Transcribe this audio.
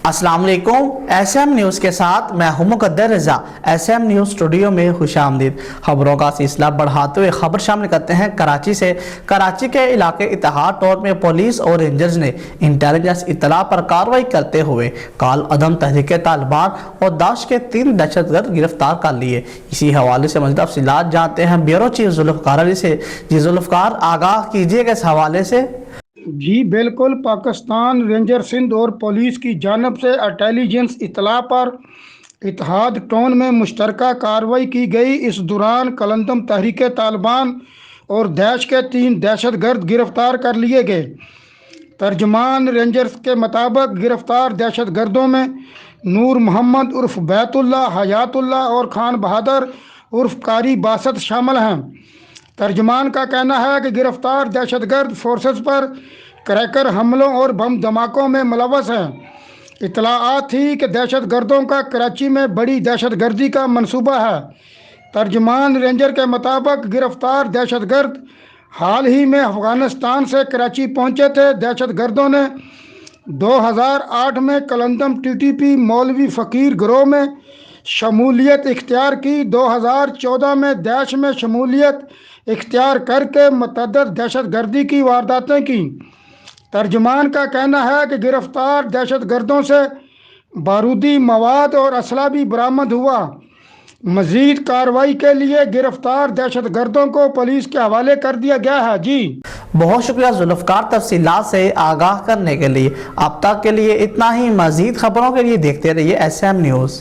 السلام علیکم۔ S M news کے ساتھ میں ہوں مقدر رضا۔ ایس ایم نیوز اسٹوڈیو میں خوش آمدید۔ خبروں کا سلسلہ بڑھاتے ہوئے خبر شامل کرتے ہیں کراچی سے۔ کراچی کے علاقے اتحاد ٹور میں پولیس اور رینجرز نے انٹیلیجنس اطلاع پر کارروائی کرتے ہوئے کال عدم تحریک طالبان اور داعش کے 3 دہشت گرد گرفتار کر لیے۔ اسی حوالے سے مزید تفصیلات جانتے ہیں بیورو چیف ذوالفقار علی سے۔ جی ذوالفقار، آگاہ کیجیے گا اس حوالے سے۔ جی بالکل، پاکستان رینجر سندھ اور پولیس کی جانب سے انٹیلیجنس اطلاع پر اتحاد ٹون میں مشترکہ کارروائی کی گئی۔ اس دوران کالعدم تحریک طالبان اور داعش کے 3 دہشت گرد گرفتار کر لیے گئے۔ ترجمان رینجرز کے مطابق گرفتار دہشت گردوں میں نور محمد عرف بیت اللہ، حیات اللہ اور خان بہادر عرف قاری باسط شامل ہیں۔ ترجمان کا کہنا ہے کہ گرفتار دہشت گرد فورسز پر کریکر حملوں اور بم دھماکوں میں ملوث ہیں۔ اطلاعات تھی کہ دہشت گردوں کا کراچی میں بڑی دہشت گردی کا منصوبہ ہے۔ ترجمان رینجر کے مطابق گرفتار دہشت گرد حال ہی میں افغانستان سے کراچی پہنچے تھے۔ دہشت گردوں نے 2008 میں کالعدم TTP مولوی فقیر گروہ میں شمولیت اختیار کی۔ 2014 میں داعش میں شمولیت اختیار کر کے متعدد دہشت گردی کی وارداتیں کی۔ ترجمان کا کہنا ہے کہ گرفتار دہشت گردوں سے بارودی مواد اور اسلحہ بھی برآمد ہوا۔ مزید کارروائی کے لیے گرفتار دہشت گردوں کو پولیس کے حوالے کر دیا گیا ہے۔ جی بہت شکریہ ذوالفقار، تفصیلات سے آگاہ کرنے کے لیے۔ اب تک کے لیے اتنا ہی۔ مزید خبروں کے لیے دیکھتے رہیے ایس ایم نیوز۔